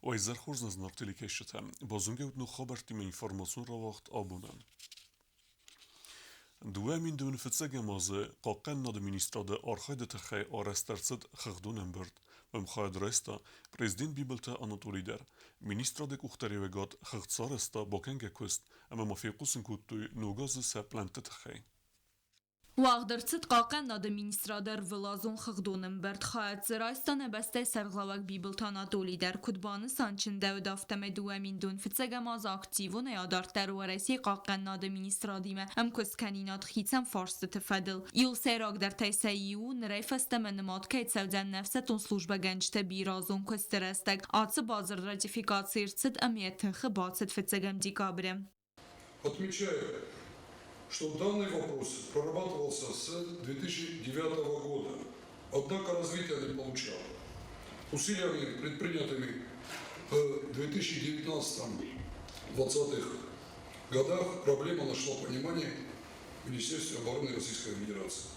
Ойзар хурзна знартили кешчета. Бозунге утну хабартиме информацион равахт абунан. Дуэмин дун фицеге мазы қаққан над министрады архайды тахай арастарцыд хагдунен бұрд. Мхайд реста президент бибелта Анатолийдер. Министрады кухтаревегат хагдсареста бакенге куст, ама мафиқусын куттуй нугазы сапланты тахай. Вағдырцыт қаққан нады министрадыр вылазун хығдуным бірд қайатсы райстаны бәсті сәрғлавак бибілт Анатолийдер күдбаны санчын дәуд автаме дуэмин дун фицегамаз активу неядарттар уареси қаққан нады министрадиме әмкөз канинат хитсен фарсты тфеділ. Ил сейрак در تیسیو نریفسته منمات که تسودن نفستون служба گنجته بیرازون کسترستگ آتس بازر ратификации рцит امیت خباتت фицегам декабрем. Отмечаю, что данный вопрос прорабатывался с 2009 года, однако развития не получал. Усилиями, предпринятыми в 2019-2020 годах, проблема нашла понимание в Министерстве обороны Российской Федерации.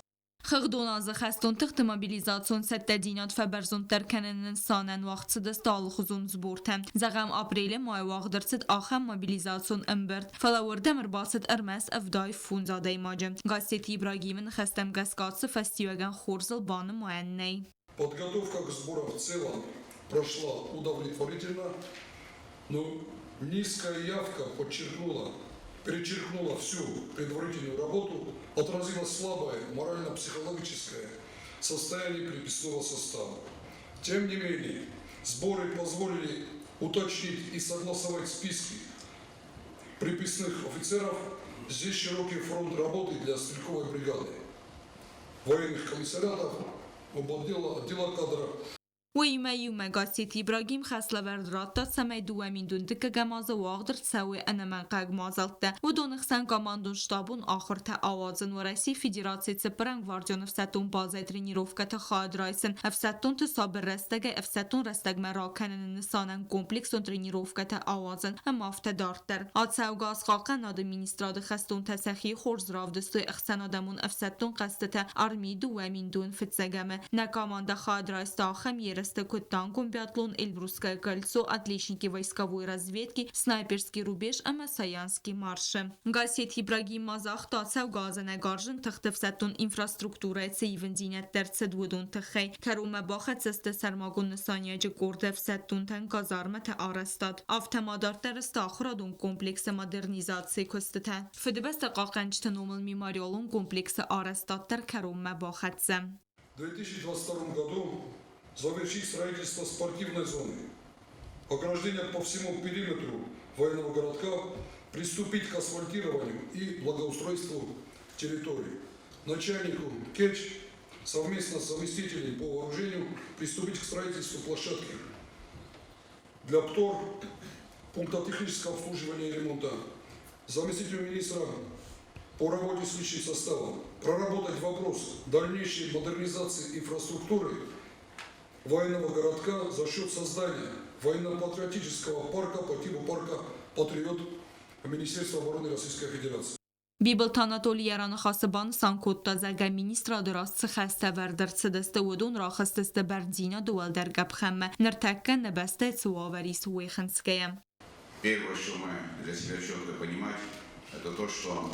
خغدونازı خستون تخت mobilizasyon settedinat فبرزون ترکنن سانن وقت دستال خزون زبورتم زغم آپریل مای وقدرت آخر mobilizasyon امبرد فلاوردمر باست ارمس افدای فونزاده ماجم گازeti İbrahim'in خستم гасгатсы фестивален хорзал баны моенней. Подготовка к сборам в целом прошла удовлетворительно, но низкая явка перечеркнула всю предварительную работу, отразилось слабое морально-психологическое состояние приписного состава. Тем не менее, сборы позволили уточнить и согласовать списки приписных офицеров. Здесь широкий фронт работы для стрелковой бригады, военных комиссариатов, отдела кадров. ویمه گازتی İbrahim خسله وردراتا سمی دوامین دوندک گمازه واقدرت سوی انمان قگ مازالته و دونخسن گاماندون شتابون آخر تا آوازن و رسی فدراسی تپرنگ واردیون افستون بازه ترینیروفکت خواهد رایسن افستون تصابر رستگه افستون رستگ مراکنن نسانن کمپلیکسون ترینیروفکت آوازن هم افته دارتر آد سو گاز خاقن آد مینیستراد خستون تسخی خورز رافدستوی اخسنادمون افستون قصدت ارمی دوامین دون فتزگمه نکامانده خواهد رایست آخم Куттангум биатлон, Эльбрусское кольцо, отличники войсковой разведки, снайперский рубеж, а Масаянский марши. Газет Ибрагим Мазах тацав газане гаржен тахтевсетун инфраструктура цейвендинет терцедвудун тахей, каруме бахет сесте сермагун несанияджи гордевсетун тен газармет арестад. Автомадар استاخرادون کمپلکس مدرنیزاسی کستته. فدبست قاقنج تنومل میماریالون کمپلکس آرستاد در کروم باختزم. В 2022 году завершить строительство спортивной зоны, ограждение по всему периметру военного городка, приступить к асфальтированию и благоустройству территории. Начальнику КЕЧ совместно с заместителем по вооружению приступить к строительству площадки для ПТОР, пункта технического обслуживания и ремонта. Заместителю министра по работе с личным составом проработать вопрос дальнейшей модернизации инфраструктуры военного городка за счет создания военно-патриотического парка по типу парка «Патриот» Министерства обороны Российской Федерации. بیبلت آناتولیران خاصبان سانکوتا زگه مینیسترا درست خسته وردرت سدسته ودون را خستسته بردینا دوال در گبخمه نرتکه نبسته سواوری سوی خنسکه. Первое, что мы для себя четко понимать, это то, что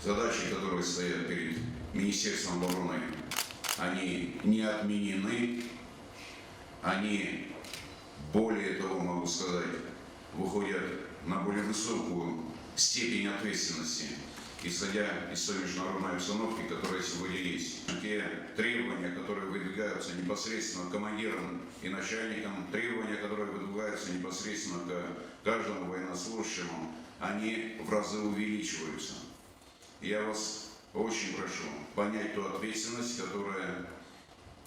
задачи, которые стоят перед Министерством обороны, они не отменены, они, более того, могу сказать, выходят на более высокую степень ответственности, исходя из той международной обстановки, которая сегодня есть. Те требования, которые выдвигаются непосредственно командирам и начальникам, требования, которые выдвигаются непосредственно к каждому военнослужащему, они в разы увеличиваются. Я вас очень прошу понять ту ответственность, которая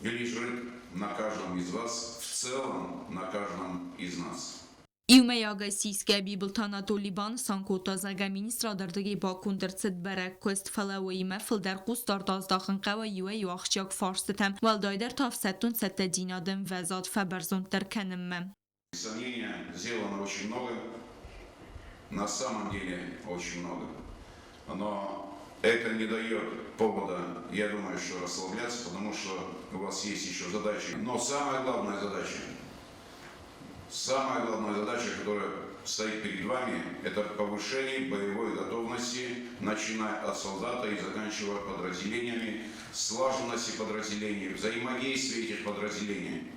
лежит на каждом из вас, в целом на каждом из нас. Իումեյագը սիսկե բիբլթանա տոլիբան սանքոտա զագա մինիստրադարդգի բակունդրցդ բերակ կոստ ֆալավոյիմե ֆլդար կուստար դազդախն qava юэ юахчак фарстетем валдайдер тафсеттун сетте динадым везад фаберзун теркенемме. Сомнения сделано очень много, на самом деле очень много, но это не дает повода, я думаю, что расслабляться, потому что у вас есть еще задачи. Но самая главная задача Самая главная задача, которая стоит перед вами, это повышение боевой готовности, начиная от солдата и заканчивая подразделениями, слаженности подразделений, взаимодействия этих подразделений.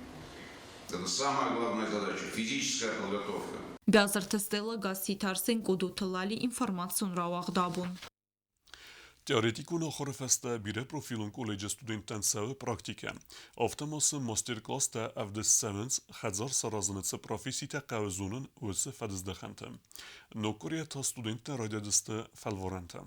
Это самая главная задача, физическая подготовка. Գազրթստելը գասիթարսեն կուդութլալի ինформացիոն ռավաղդաբուն։ Teoretikul nachorfeste bire profilun college studenten seve praktike. Avteması masterclass-te evdes 7 sarazınıtse profesite qavzunun ölse fedizdexentem. Nokoriye ta studenten radyadiste felvorentem.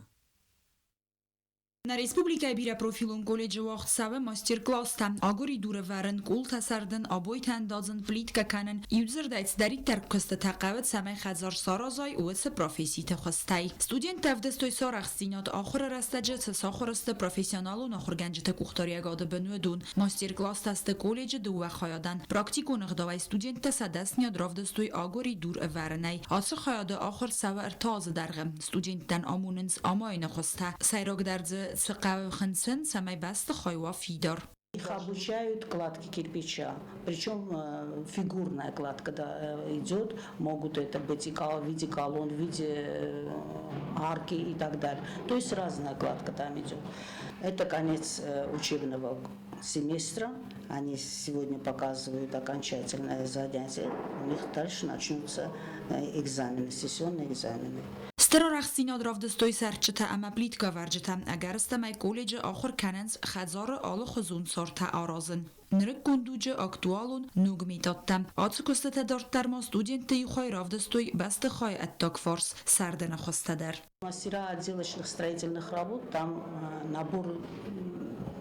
Na Respublikaya bire profilun koleji vaqtsave masterclass-ta agori dure veren kul tasarden aboyten dazın plitka kanen yuzerdayts darit terkste taqavet samay khazar sarazay us profesite khostay. Student tevdestoy saraxsinat axır rastaje saxırste professional u naxırgancete kuxtariyagada benudun masterclass taste koleji du xayadan praktikun gdavay student tasadasnya dravdestoy agori dur verenay ası xayada axır sava irtaz dargım studentdan amunens amayna khosta sayrog darze Сакавхансен самой басты хайва фидер. Их обучают кладке кирпича, причем фигурная кладка, когда идет, могут это быть и в виде колонн, в виде арки и так далее. То есть разная кладка там идет. Это конец учебного семестра. Они сегодня показывают окончательное занятие. У них дальше начнутся экзамены, сессионные экзамены. Старорахсина дравдстоy sarchita ama plitka varjita agarsta may college axir kanens khazar al khuzun sorta arazın. Nrek kunduje aktualun nugmitattam. Atskustata dartarma studenti xay равдстоy басты xay attак форс сардана хостадар. Мастера отделочных строительных работ, там набор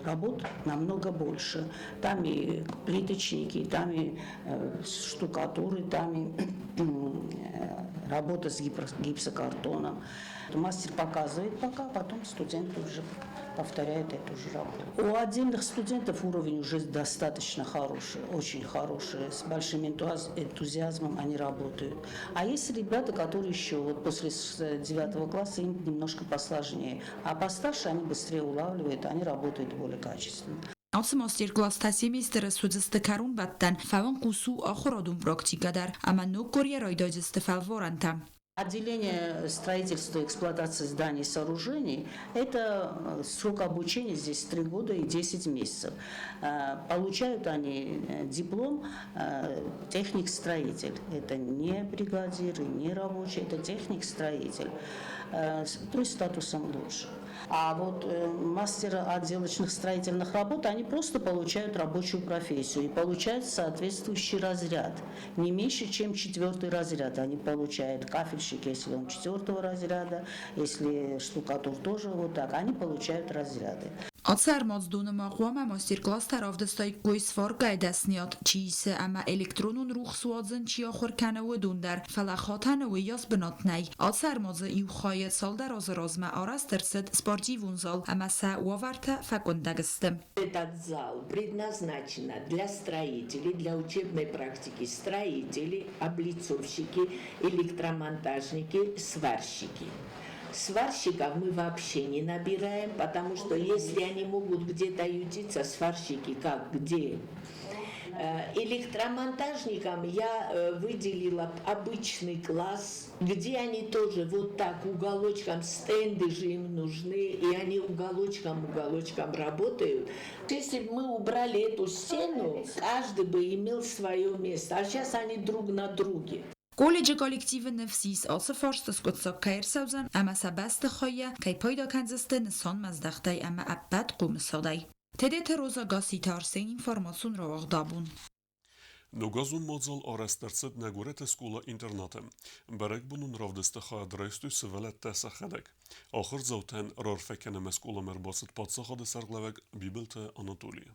работ намного больше. Там и плиточники, там и штукатуры, там и работа с гипсокартоном. Мастер показывает пока, потом студент уже повторяет эту же работу. У отдельных студентов уровень уже достаточно хороший, очень хороший, с большим энтузиазмом они работают. А есть ребята, которые еще вот после 9 класса им немножко посложнее, а постарше они быстрее улавливают, они работают более качественно. Atsı masterclass ta semestr sudiste karun battan favan qusu axuradun praktika dar ama nokoriya raydajiste falvoranta. Отделение строительства и эксплуатации зданий и сооружений – это срок обучения здесь 3 года и 10 месяцев. Получают они диплом техник-строитель. Это не бригадиры, не рабочие, это техник-строитель. То есть статусом лучше. А вот мастеры отделочных строительных работ, они просто получают рабочую профессию и получают соответствующий разряд. Не меньше, чем 4 разряд. Они получают кафельщик, если он 4 разряда, если штукатур тоже вот так, они получают разряды. Atszármazdonom a masterclass taravdastai koisfar gajdasniat чисе ama elektronun ruxsuadzın чи آخر کنه و دوندر فلخاتن و یاس بناتنی atszármazı iukhayet saldar azrazma арастерсет спортивун зал ama sa уаварта факундагстым. Этот зал предназначен для строителей, для учебной практики строители, облицовщики, электромонтажники, сварщики. Сварщиков мы вообще не набираем, потому что если они могут где-то ютиться, сварщики как, где? Электромонтажникам я выделила обычный класс, где они тоже вот так уголочком, стенды же им нужны, и они уголочком работают. Если бы мы убрали эту стену, каждый бы имел свое место, а сейчас они друг на друге. College kollektiven nefsis also forstes gutsa kairsauzen ama sabaste khoya kai payda kanzeste nsan mazdaqtay ama abad qumsaday. Tedete roza gasitar sen informasun ravagdabun. Nogazun madzal arastercet negurete skola internatem. Berek bunun ravdeste khadreistu sevelet tesa khadek. Axir zawten rarfekeneme skola merbasit patsa khade sarglavek bibelte Anatoliya.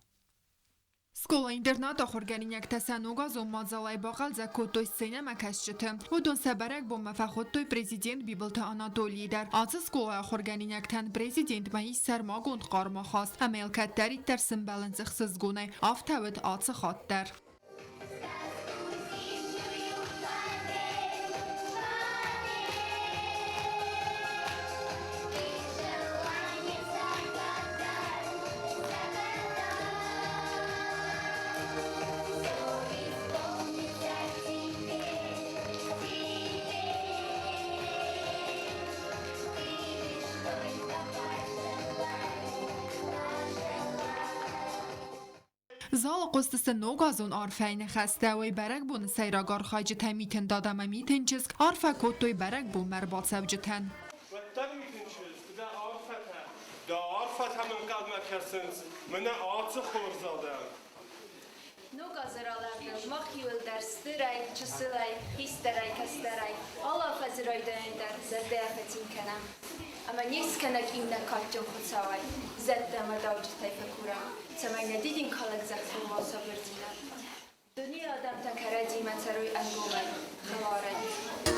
Skola-internat axorgarinek tesenoga zommadzalay baqal zakotoy sene makasçıtı. Udun seberek bomba faxottoy prezident bibilta Anatoliy der. Atı skola axorgarinekten prezident mayis sermagund qarma xas. Amel katteri tersin balanzıqsız gunay. Aftavet atı xat der. زال قصة نوغازون آرفین خسته و برگ بون سیراگار خاجته میتن دادم میتن چسک آرفا کتوی برگ بون مرباط سوجتن دا عرفت هم انقدر مکسنز من آتو خورزادم Nogazaralardır, makyul derstiray, çısılay, histeray, kastaray, Allah faziray dönder, zerdeyafetin kenem. Ama niskenek imne kalcım kutsavay, zeddeme davcı tayfakura, semayne didin kalak zakfın vasa birdiler. Dünya adam takara dimeteruy angolay, xavaray.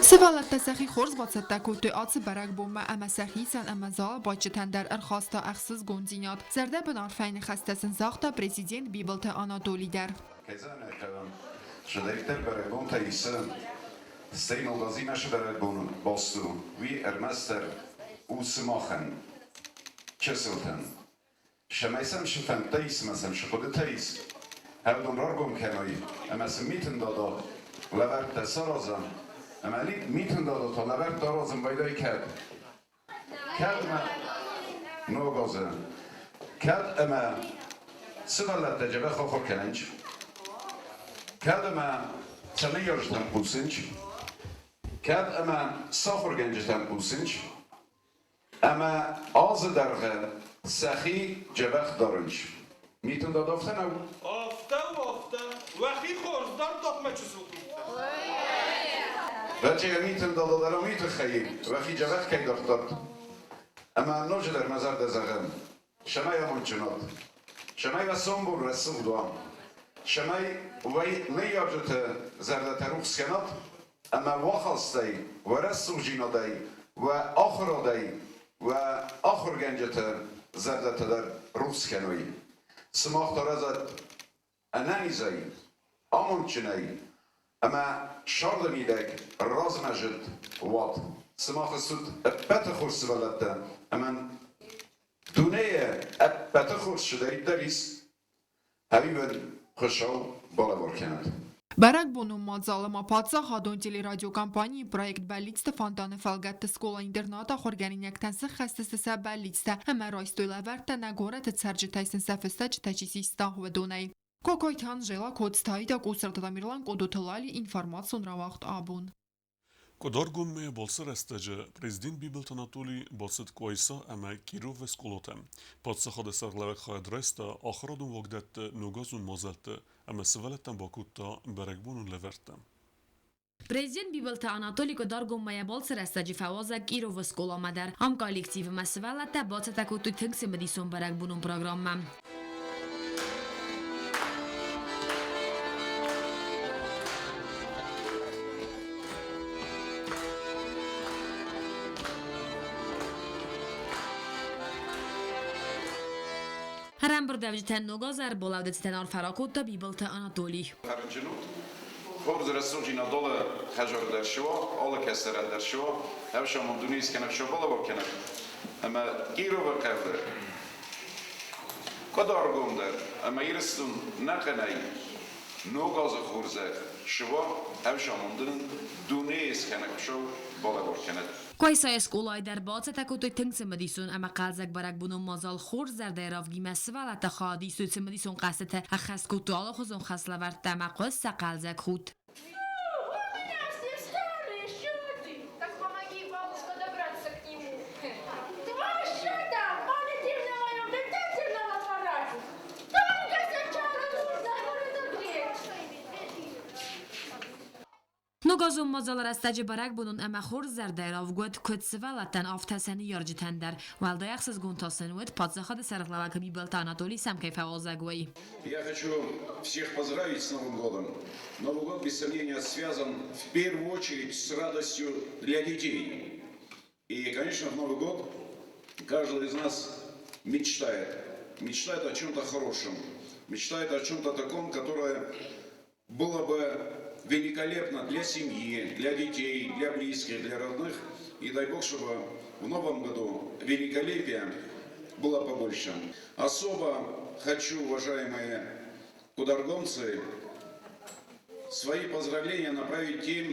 سوالت تسخی خورز با صدق و توی آتس برگ بوم اما سخی سن اما زال باچتن در ارخاستا اخصص گونزینات زرده بن آرفین خسته سن زاختا پریزیدنت بیبلت آنادولی در كيزان كلام شدايكتر برغبون تايسن ستين الغازيمة شبرغبون بوستو وي ارمستر وسماخن كسلتن شمايسم شفن تايس مثلا شخود تايس هردون راربون كانوي اما سميتن دادا لبرت سرازم اما ليت ميتن دادا تا لبرت دارازم بايداي كد كد ما نوغازن كد اما سوالت تجربه خوخور کننج كاد ما سليرج تنقوسنج كاد اما صفر جنج تنقوسنج اما آز درغه سخي جبخ دارنج ميتن دا دافتن او آفته وخی خورزدار داخمه چسو بچه ميتن دا دارو ميتن خيي وخي جبخ كي دافتاد اما نوج در مزار دزغم شمايا منچنات شمايا سنبور رسول دوام شمای وی نیاجت زرده روخ سکنات اما واخستی و رسو جینادی و آخرادی و آخر گنجت زرده در روخ سکنوی سماخت رزد انانیزی آمونچنی اما شارد میدک راز مجد وات سماخت سود بت خورس ولده اما دونه بت خورس شده دریس حبیبن خوشحال بالا برکند. برگ بونو مازالما پادزا هادون تیلی رادیو کمپانی پروژه بلیست فانتان فالگت سکولا اینترناتا خورگرینک تنسخ خستست سب بلیست همه رایستوی لورت نگورت تسرج تایسن سفسته چه تچیسیستا و دونی. کوکایتان جلا کودستایی دا گوسرتا میرلان کودوتلالی اینفارماسیون را وقت آبون. Կոդարգում բոլսր էստեջը պրեզդին բիբլտ անատոլի բոցետ կոյսա əmə կիրով վես կոլոտեմ։ Պատսախաdə սաղլավեք խայդրեստը ախրադուն վոգդətը նոգազուն մոզəlտը əmə սվəlետən բակուտта բərəգբունուն լևերտը։ Президент Бибелта Анатолий Кодаргум моя болсер эстаджи фавоза киро в скола мадер. Ам коллектив масвалата боцета куту тынксы медисон барак бунун программа. هرم بردوجتن نوگازر بولادتن آن فراکوتا بیبلتا آناتولی. خورز رسوجی نداله خجار در شوا، آل کسر در شوا، هفش من دنیس کنک شوا بالا بکنه. اما گیرو بکرده. کدار گوندر، اما ایرستون نکنای نوگاز خورزه شوا، هفش من دنیس کنک شوا بالا بکنه. Koysa eskolay der batse takotoy tengse medison ama qalzak barak bunun mazal khor zerde ravgi mesvalat khadi sütse medison qasete akhas kutuala khuzon khaslavart dama qossa qalzak khut. Nogazon mazalar استاجی برگ بودن اما خور زرده راوگود کد سوالتن آفتسانی یارجتن در والدایخسز گونتاسنوید پادزخاد سرخلوک بیبلت آناتولی سمکی فوازگوی. Я хочу всех поздравить с Новым годом. Новый год, без сомнения, связан в первую очередь с радостью для детей. И, конечно, в Новый год каждый из нас мечтает о чем-то хорошем, мечтает о чем-то таком, которое было бы великолепно для семьи, для детей, для близких, для родных. И дай Бог, чтобы в новом году великолепия было побольше. Особо хочу, уважаемые кударгомцы, свои поздравления направить тем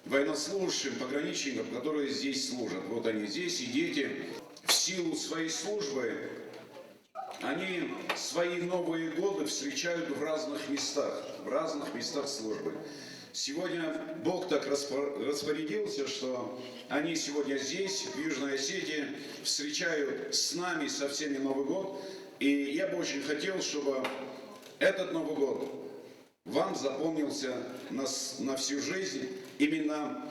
военнослужащим, пограничникам, которые здесь служат. Вот они здесь, и дети в силу своей службы они свои Новые годы встречают в разных местах службы. Сегодня Бог так распорядился, что они сегодня здесь, в Южной Осетии, встречают с нами, со всеми Новый год. И я бы очень хотел, чтобы этот Новый год вам запомнился на всю жизнь именно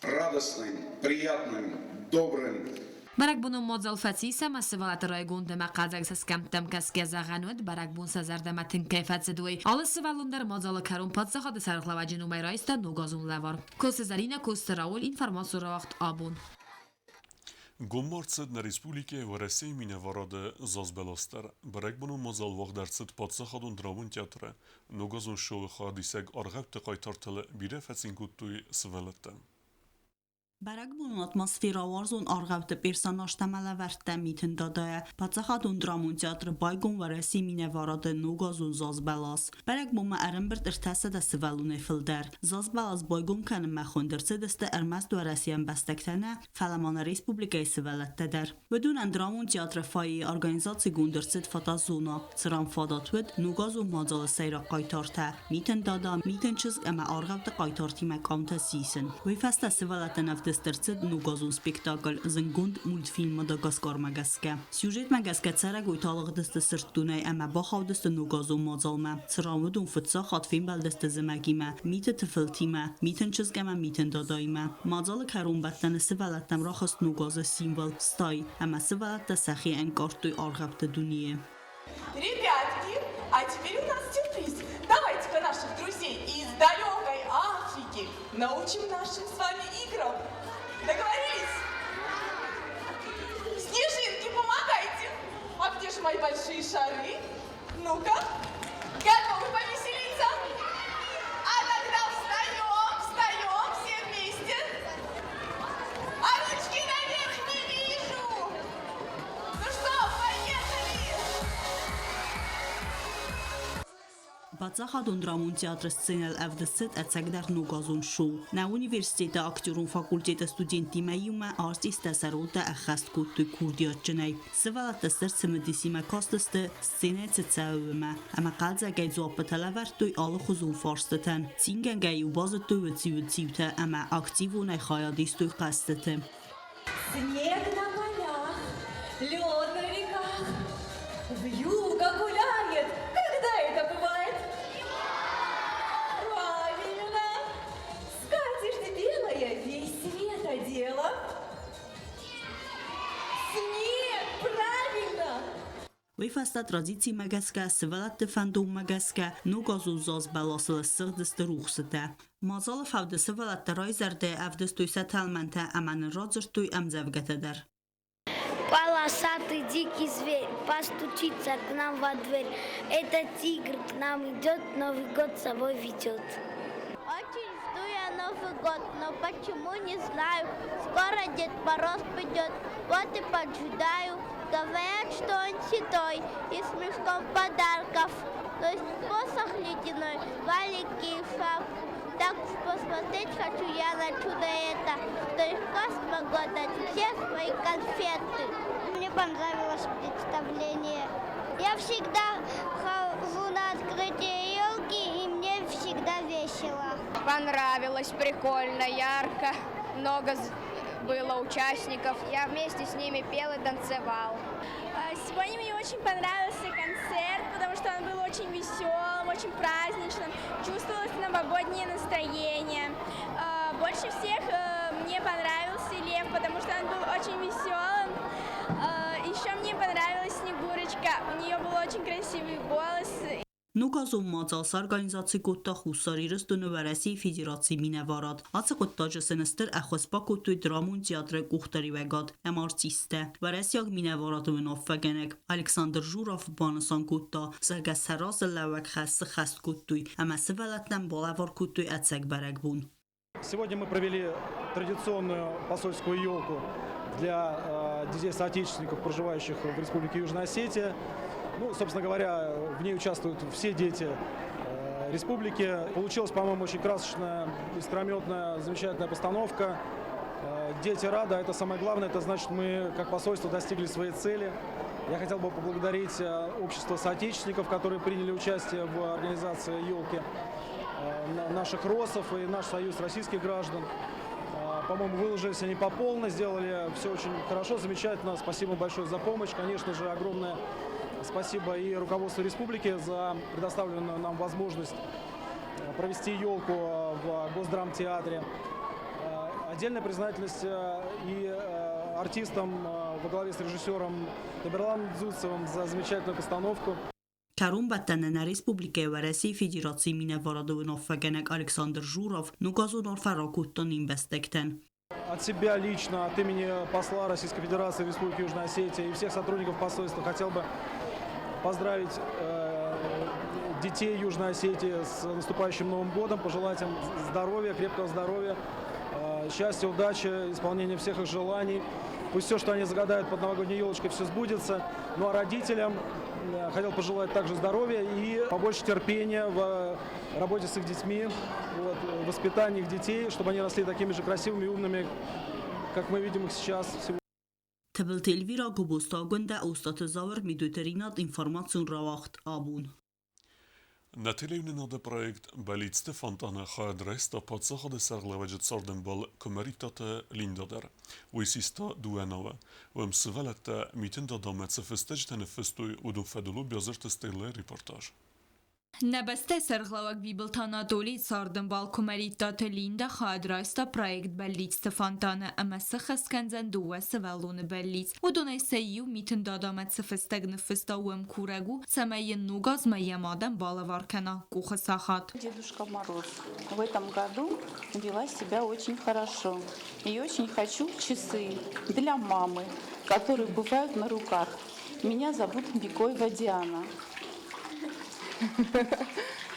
радостным, приятным, добрым. برک بونو مازال فتیسه مسئولت رای گونده مقادر سکمتم کس که زغنود برک بون سزرده متن کیفت زدوی آل سوالون در مازال کرون پادزه خود سرخلا و جنومای رایست نوگازون لوار کس زرین کس راول اینفرماسو را وقت آبون Գոմարցը նարիսպուլիկե վարեսի մինավարադը զազբելոստար, բարեք բնում մազալ վաղդարցըտ պատսախադուն դրավուն տյատրը, նոգազուն շովը խադիսեգ արգև տղայթարտելը բիրև հեցին կուտույ սվելըտը. Բարակ բուն atmosferavarzun arğavtı personajtemele vertte mitin dadaya. Patsaxadun dramun teatrı baygun varesi minevaradı nogazun zazbelas. Barek buma erinbirt irtese de sivelun efilder. Zazbelas baygun kanı mexundirse deste ermez döresiyen bestektene Felemana Respublikayı sivelettedir. Bedun dramun teatrı fayi organizatsi gundirsit fatazuna. Sıran fadatwid nogazun mazalı seyra qaytarta. Mitin dada mitin çizg ama arğavtı qaytarti mekamta sisin. Ve feste sivelette nefte Stërcët nugazun spektakl zëngund multfilm Madagaskar Magaske. Syujet Magaske çerek uytalıqdısты sırttunay ama baxavdısты nugazun mazalma. Sıramudun fıtsa xatfin beldısты zimagime. Mitin tıfıltime. Mitin çizgeme mitin dadayime. Mazalı karun betten sivelettem raxast nugazı simbol stay. Ama sivelette səxi enkarttuy arğabtı duniye. Ребятки, а теперь у нас сюрприз. Давайте-ка наших друзей из далекой Африки научим нашим с вами играм. Договорились? Снежинки, помогайте. А где же мои большие шары? Ну-ка, готовы повеселиться? А тогда встаем все вместе. А ручки наверх не вижу. Ну что, поехали! Պատսախադուն դրամուն թեատրը սցենել ավդսիտ ացագդար նուգազուն շու։ Նա ունիվերսիտետը ակտորուն ֆակուլտետը ստուդենտի մայումը արտիստ ասարոտը ախաստ կուտի քուրդիաճնայ։ Սվալատը սրցը մդիսիմա կոստստը սցենեցը ծավումը։ Ամա qalza գայ զոպտալավարտույ ալը խուզուն ֆորստտան։ Ցինգան գայ ու բազտույ վծիվծիվտը ամա ակտիվ ունայ խայադիստույ qastıtı։ Снег на полях, лед на реках, вьюга гуляет. Когда это бывает? Правильно! Скатерть белая, весь свет одела. Снег, правильно! Вейфаста традиции Магаска, севалат фандом Магаска, нугазу заз баласыл сырдысты рухсыта. Мазал фавды севалат райзарде авдыстуй саталманта аман разыртуй амзавгатадар. Полосатый дикий зверь постучится к нам во дверь. Этот тигр к нам идет, Новый год с собой ведет. Очень жду я Новый год, но почему не знаю. Скоро Дед Мороз придет, вот и поджидаю. Говорят, что он седой и с мешком подарков. То есть посох ледяной, валики и шапку. Так уж посмотреть хочу я на чудо это, что легко смогу дать все свои конфеты. Мне понравилось представление. Я всегда хожу на открытие елки, и мне всегда весело. Понравилось, прикольно, ярко, много было участников. Я вместе с ними пел и танцевал. Сегодня мне очень понравился концерт, потому что он был очень веселым, очень праздничным. Чувствовалось новогоднее настроение. Больше всех мне понравился Лев, потому что он был очень веселым. Еще мне понравилась Снегурочка. У нее был очень красивый голос. Նուգազում մածալս արգանիզացի կոտտա խուսարիրս դունվարասի ֆեդերացի մինավարատ, ացը կոտտաջը սնստր ախոսպա կոտույ դրամուն տիատրը կուղտարի վեգատ, էմարցիստը, վարասյակ մինավարատը վնով վագենեք, Ալեքսանդր Ժուրով բանասան կոտտա, սրգաս հրասը լավակ խասը խաստ կոտույ, ամասը վալատնան բոլավար կոտույ ացակ բարակ բուն. Сегодня мы провели традиционную посольскую елку для детей-соотечественников, проживающих в Республике Южная Осетия. Ну, собственно говоря, в ней участвуют все дети республики. Получилась, по-моему, очень красочная, искрометная, замечательная постановка. Дети рады, а это самое главное. Это значит, мы как посольство достигли своей цели. Я хотел бы поблагодарить общество соотечественников, которые приняли участие в организации елки, наших РОСов и наш союз российских граждан. По-моему, выложились они по полной, сделали все очень хорошо, замечательно. Спасибо большое за помощь. Конечно же, огромное спасибо и руководству республики за предоставленную нам возможность провести елку в Госдрамтеатре. Отдельная признательность и артистам во главе с режиссером Таберланом Дзуцевым за замечательную постановку. Karun Batanena Республикայի Վարեսի Ֆեդերացի Մինևարադովն Օֆագենակ Александр Журов Нугазун Орфарокуттон инвестектен. От себя лично, от имени посла Российской Федерации в Республике Южная Осетия и всех сотрудников посольства хотел бы поздравить детей Южной Осетии с наступающим Новым годом, пожелать им здоровья, крепкого здоровья, счастья, удачи, исполнения всех их желаний. Пусть все, что они загадают под новогодней елочкой, все сбудется. Ну а родителям хотел пожелать также здоровья и побольше терпения в работе с их детьми, в воспитании их детей, чтобы они росли такими же красивыми и умными, как мы видим их сейчас. Թվլտ Էլվիրա Գոբոստագոնդա ուստատզավր միդուտերինատ ինֆորմացիոն ռավախտ աբուն. Na teleunenade projekt Belitste Fontane Haadresta Patsahade Sarlevaget Sardenbal Komeritate Lindader, Uisista Duenove, Svellette Mitenda Damet Festejtene Festuj Udun Fedulu Biazerte Stele reportage. Նեբստե սերղլավակ վիբլթանատոլի սարդն բալկոմերիտատը լինդա խադրայստա պրայեկտ բելլից տվանտանը ամասը խսկանձան դուվեսը վալունը բելլից ուդոնայ սեյու միտն դադամետ սվստեգնը ֆստաուեմ կուրագու սամայեն նուգազ մայямադան балаваркана куха сахат. Дедушка Мороз в этом году вела себя очень хорошо. И очень хочу часы для мамы, которые бывают на руках. Меня зовут Бикоева Диана.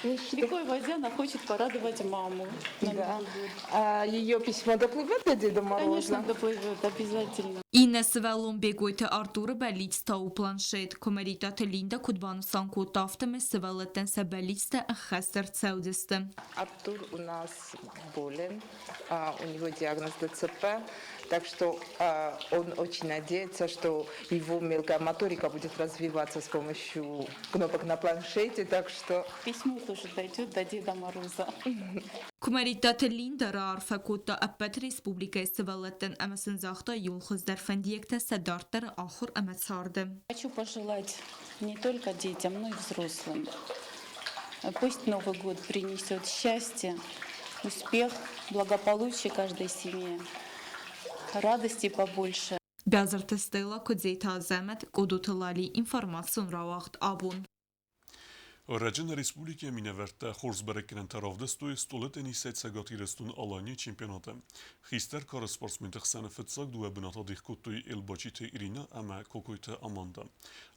Бикоева Диана хочет порадовать маму. Да. А ее письмо доплывет до Деда Мороза? Конечно, доплывет, обязательно. Ինը սվալում բեգոյթը Արտուրը բելից տաու պլանշետ կոմերիտատը լինդա կուդբանու սանքու տավտը մե սվալետեն սաբելիցտը ախաստր цаудисты. Артур у нас болен, у него диагноз ДЦП, так что он очень надеется, что его мелкая моторика будет развиваться с помощью кнопок на планшете, так что... Письмо тоже дойдет до Деда Мороза. Կոմերիտատը լինդա ռարֆակուտը ապետ республикայի սվալետեն ամասն զախտա յուլխոզ դարֆանդիեկտը սադարտերը ախուր ամացարդը. Хочу пожелать не только детям, но и взрослым. Пусть Новый год принесет счастье, успех, благополучие каждой семье, радости побольше. Բязրտը ստելա կոձեյթա զամետ կոդութը լալի ինվորմացիոն ռավախտ աբուն. Regina Republike Mineverte Horsbereken Taravdestoy Stoleteni Setsagatirestun Alanya Çempionatı. Hister Kara Sportsminte Xene Fetsak Due Benata Dihkutui Elbacite Irina Ama Kokoyte Amanda.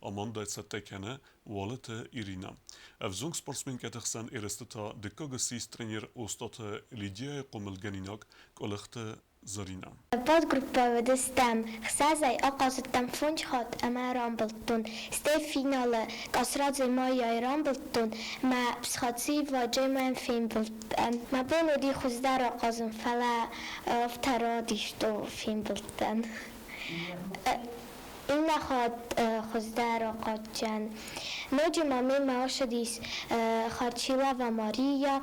Amanda Etsetekene Walete Irina. Evzong Sportsminket Xen Eresteta Dekagasis trener Ostate Lidia Qomelganinak Kolekte Zarina. Подгруппа ВДСТМ Хсазай оказаттан фунчхот ама рамблтун сте финалы касрадзай майя рамблтун ма псхаци ваджеман фимблт ма бонуди хуздар оказын фала втаради что фимблтан إن خزدار قدجان نجمع من معاشديس خارشيلا وماريا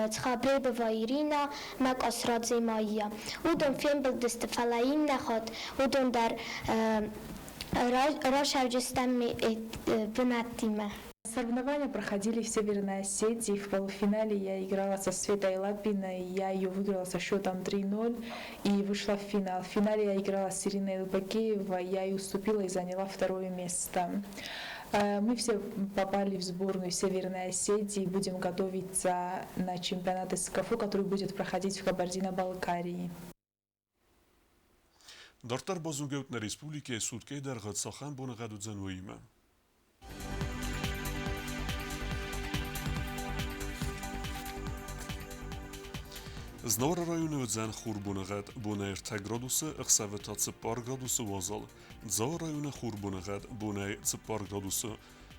تخابري بوايرينا مك أسرات زي مايا ودون فيلم بالدست فلاين نخد ودون در راشا جستم بناتيمه. Соревнования проходили в Северной Осетии. В полуфинале я играла со Светой Лапиной. Я ее выиграла со счетом 3-0 и вышла в финал. В финале я играла с Ириной Лубакеевой. Я ей уступила и заняла второе место. Мы все попали в сборную Северной Осетии и будем готовиться на чемпионат СКФУ, который будет проходить в Кабардино-Балкарии. Дартар базугеут на республике Судкей Даргат Сахан Бонагадут Занвоима. Znora rajony wdzen chór bunagat bunair 3 gradusy, chsaweta 4 gradusy wazal. Za rajony chór bunagat bunair 4 gradusy,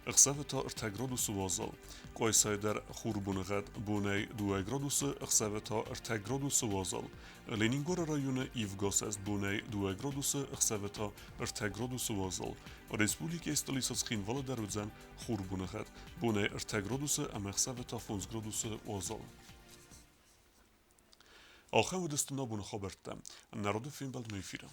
اخسافتا ارتگرادوس وازل قایسای در خوربونغت بونی 2 گرادوس اخسافتا ارتگرادوس وازل لینینگور رایون ایفگاس است بونی 2 گرادوس اخسافتا ارتگرادوس وازل رسپولیک استالیس از خینوال درودزن خوربونغت بونی ارتگرادوس ام اخسافتا 5 گرادوس وازل آخر ودستنا بون خبرتم نرود فیلم بلد میفیرم